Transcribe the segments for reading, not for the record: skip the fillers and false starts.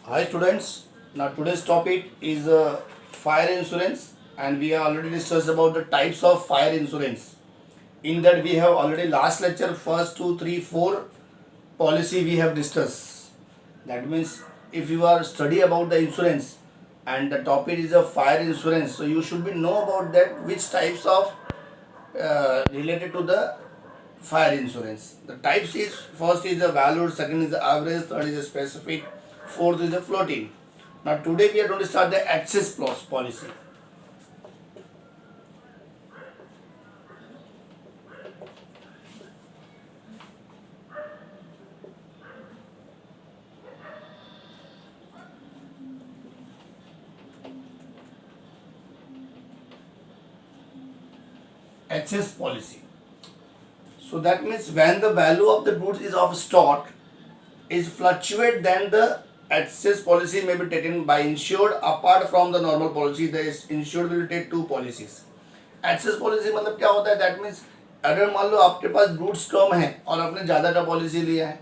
Hi students, now today's topic is fire insurance and we have already discussed about the types of fire insurance. In that we have already last lecture first 2, 3, 4 policy we have discussed. That means if you are study about the insurance and the topic is a fire insurance, so you should be know about that which types of related to the fire insurance. The types is first is the valued, second is the average, third is the specific, fourth is the floating. Now today we are going to start the excess plus policy. Excess policy. So that means when the value of the goods is of stock is fluctuate, then the excess policy may be taken by insured. Apart from the normal policy, the insured will take two policies. Excess policy मतलब क्या होता है? That means अगर मान लो आपके पास goods कम है और आपने ज़्यादा का पॉलिसी लिया है,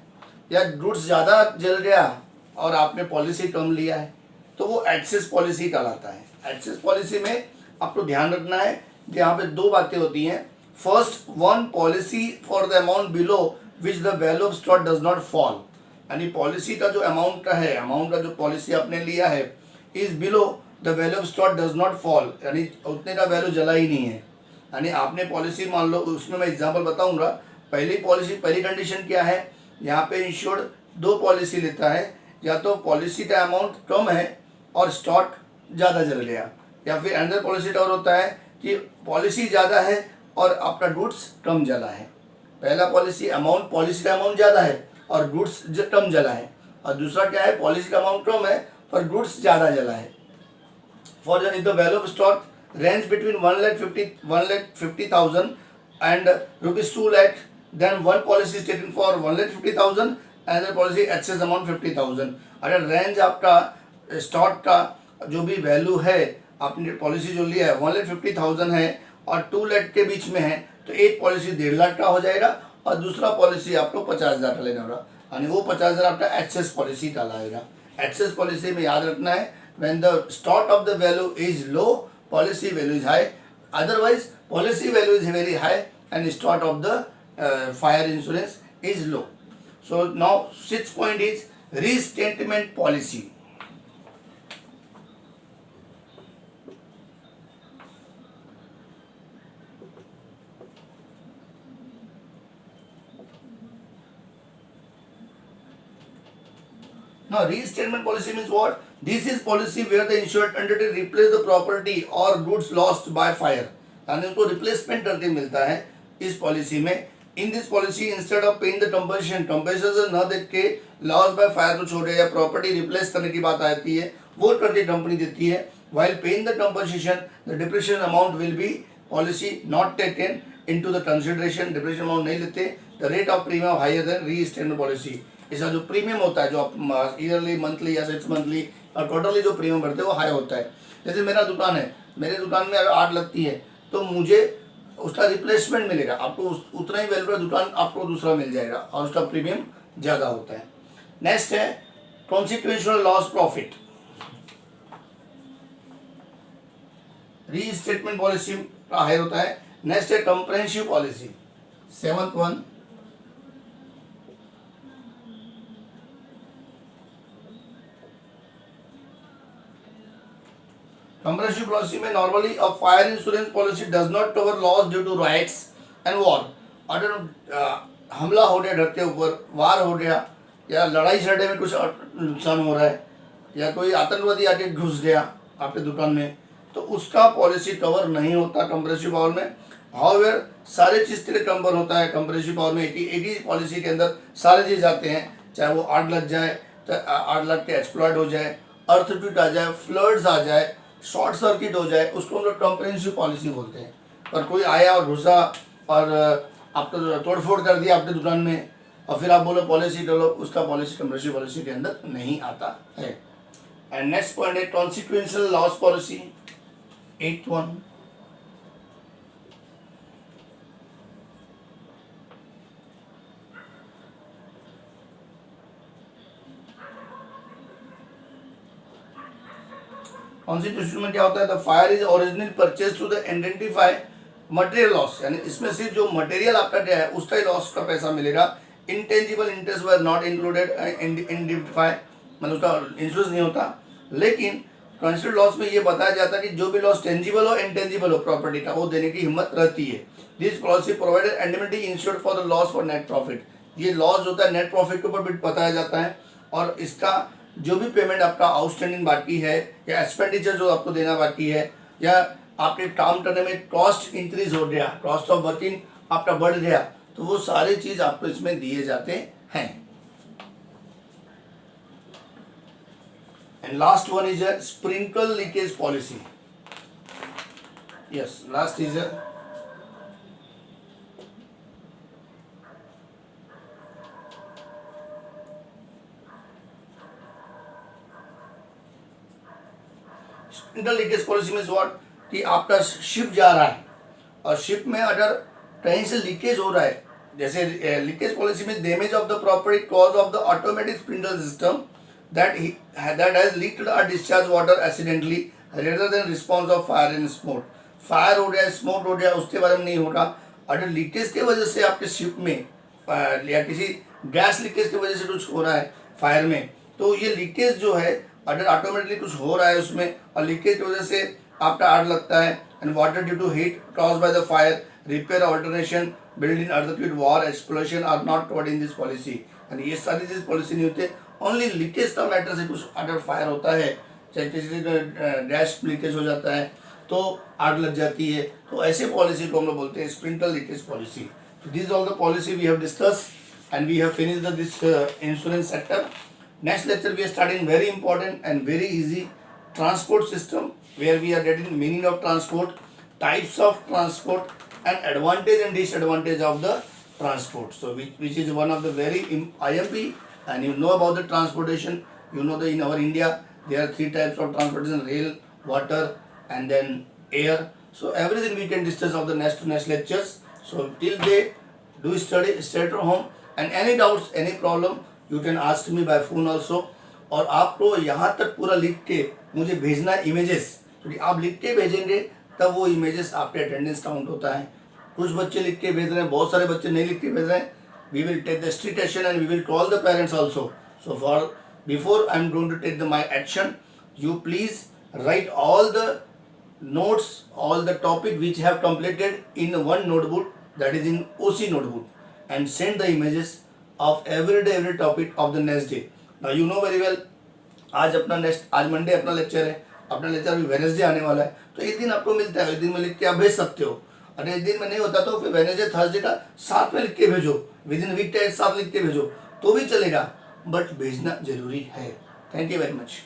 या गुड्स ज़्यादा जल गया और आपने पॉलिसी कम लिया है, तो वो एक्सेस पॉलिसी कहलाता है। एक्सेस पॉलिसी में आपको ध्यान रखना है कि यहाँ पे दो बातें होती हैं। First, one policy for the amount below which the value of stock does not fall, यानी पॉलिसी का जो अमाउंट का है, अमाउंट का जो पॉलिसी आपने लिया है is below the value of stock does not fall, यानी उतने का वैल्यू जला ही नहीं है। यानी आपने पॉलिसी मान लो, उसमें मैं एग्जांपल बताऊंगा। पहली पॉलिसी, पहली कंडीशन क्या है, यहाँ पे इंश्योर्ड दो पॉलिसी लेता है, या तो पॉलिसी का अमाउंट कम है और स्टॉक ज़्यादा जल गया, या फिर अंदर पॉलिसी का और होता है कि पॉलिसी ज़्यादा है और आपका गुड्स कम जला है। पहला पॉलिसी अमाउंट, पॉलिसी का अमाउंट ज़्यादा है और गुड्स कम जला है, और दूसरा क्या है, पॉलिसी का अमाउंट कम है पर गुड्स ज़्यादा जला है। For if the value of stock range between 1,50,000 and rupees 2 lakh, then one policy is taken for 1,50,000 and the policy excess amount 50,000. अगर रेंज आपका स्टॉक का जो भी वैल्यू है, आपने पॉलिसी जो लिया है 1,50,000 है और 2 लाख के बीच में है, तो एक पॉलिसी 1.5 लाख का हो जाएगा और दूसरा पॉलिसी आपको 50,000 का लेना होगा, यानी वो 50,000 आपका एक्सेस पॉलिसी का लाएगा। एक्सेस पॉलिसी में याद रखना है, when the stock of the value is low, policy value is high. Otherwise, policy value is very high and stock of the fire insurance is low. So now 6th point is restatement policy. Now restatement policy means what? This is policy where the insured undertake replace the property or goods lost by fire, यानी उसको replacement करके मिलता है इस policy में। इन this policy instead of paying the compensation न देख के लॉस बाय फायर को छोड़े या प्रॉपर्टी रिप्लेस करने की बात आती है, वो करके कंपनी देती है। While paying the compensation the depreciation amount will be policy not taken into the consideration, depreciation amount नहीं लेते। The rate of premium higher than reinstatement policy, इसका जो प्रीमियम होता है, जो आप ईयरली, मंथली या 6 मंथली और क्वार्टरली जो प्रीमियम भरते हैं वो हाई होता है। जैसे मेरा दुकान है, मेरे दुकान में अगर आग लगती है तो मुझे उसका रिप्लेसमेंट मिलेगा, आपको उतना ही वैल्यू का दुकान आपको दूसरा मिल जाएगा और उसका प्रीमियम ज़्यादा होता है। नेक्स्ट है consequential loss profit. Restatement policy का हायर होता है। नेक्स्ट है comprehensive policy, 7th one. Comprehensive policy में normally a fire insurance policy does not cover loss due to riots and war. अगर हमला हो गया घर के ऊपर, वार हो गया, या लड़ाई झगड़े में कुछ नुकसान हो रहा है, या कोई आतंकवादी आके घुस गया आपके दुकान में, तो उसका पॉलिसी कवर नहीं होता कंप्रेहेंसिव पावर में। हाउएवर सारे चीज़ के लिए कवर होता है कंप्रेहेंसिव पावर में। एक ही पॉलिसी के अंदर सारे चीज़ आते हैं, चाहे वो आग लग जाए, चाहे आग लग के एक्सप्लॉइट हो जाए, अर्थक्वेक आ जाए, फ्लड्स आ जाए, शॉर्ट सर्किट हो जाए, उसको हम लोग कंप्रेहेंसिव पॉलिसी बोलते हैं। पर कोई आया और घुसा और आपको तोड़फोड़ कर दिया आपके दुकान में और फिर आप बोलो पॉलिसी कर लो, उसका पॉलिसी कंप्रेहेंसिव पॉलिसी के अंदर नहीं आता है। एंड नेक्स्ट पॉइंट है consequential loss policy, 8th one. Constitution में क्या होता है, the fire is original purchase to the identify material loss, यानी इसमें सिर्फ जो मटेरियल आपका क्या है उसका ही लॉस का पैसा मिलेगा। Intangible interest were not included indemnify, मतलब उसका इंश्योरेंस नहीं होता। लेकिन कंस्ट्रक्ट लॉस में ये बताया जाता है कि जो भी लॉस टेंजिबल हो इंटेंजिबल हो प्रॉपर्टी का, वो देने की हिम्मत रहती है। This policy provided indemnity insured for the loss for net profit, ये लॉस होता है नेट प्रॉफिट के ऊपर भी बताया जाता है। और इसका जो भी पेमेंट आपका आउटस्टैंडिंग बाकी है या एक्सपेंडिचर जो आपको देना बाकी है, या आपके काम करने में कॉस्ट इंक्रीज हो गया, कॉस्ट ऑफ वर्किंग आपका बढ़ गया, तो वो सारी चीज आपको इसमें दिए जाते हैं। And last one is a sprinkle leakage policy. Yes, last is a sprinkle leakage policy means what, कि आपका शिप जा रहा है और शिप में अगर कहीं से लीकेज हो रहा है, जैसे लीकेज पॉलिसी में damage of the property cause of the automatic sprinkler system that has leaked और discharge water accidentally rather than response of fire and smoke. Fire हो गया, स्मोक हो गया, उसके बारे में नहीं होगा। अगर लीकेज की वजह से आपके शिप में या किसी गैस लीकेज की वजह से कुछ हो रहा है फायर में, तो ये लीकेज जो है अगर ऑटोमेटिकली कुछ हो रहा है उसमें और लीकेज की वजह से आपका आग लगता है, and water due to heat caused by the fire, repair, alteration, build in earthquake, war, explosion are not covered in this policy. And ये सारी चीज पॉलिसी नहीं होते, ओनली लीकेज का मैटर से कुछ अगर फायर होता है, चाहे किसी गैस लीकेज हो जाता है तो आग लग जाती है, तो ऐसे पॉलिसी को हम लोग बोलते हैं स्प्रिंकल लीकेज पॉलिसी। तो this all the policy we have discuss and we have finished this insurance sector. Next lecture we are studying very important and very easy transport system, where we are getting meaning of transport, types of transport, and advantage and disadvantage of the transport. So which is one of the very IMP, and you know about the transportation. You know that in our India there are 3 types of transportation: rail, water, and then air. So everything we can discuss of the next lectures. So till day, do study, stay at home, and any doubts, any problem, you can ask me by phone also. और आपको यहाँ तक पूरा लिख के मुझे भेजना है इमेजेस, क्योंकि आप लिख के भेजेंगे तब वो इमेजेस आपके अटेंडेंस काउंट होता है। कुछ बच्चे लिख के भेज रहे हैं, बहुत सारे बच्चे नहीं लिख के भेज रहे हैं। We will take the strict action and we will call the parents also. So for before I am going to take the my action, you please write all the notes, all the topic which have completed in one notebook, that is in OC notebook, and send the images of every topic of the next day. Now you know very well, आज Monday अपना lecture है, अपना lecture अभी Wednesday आने वाला है, तो एक दिन आपको मिलता है, एक दिन में लिख के आप भेज सकते हो। अगर एक दिन में नहीं होता तो फिर वेडनेसडे थर्सडे का साथ में लिख के भेजो, विद इन वीक साथ लिख के भेजो तो भी चलेगा, बट भेजना जरूरी है। Thank you very much.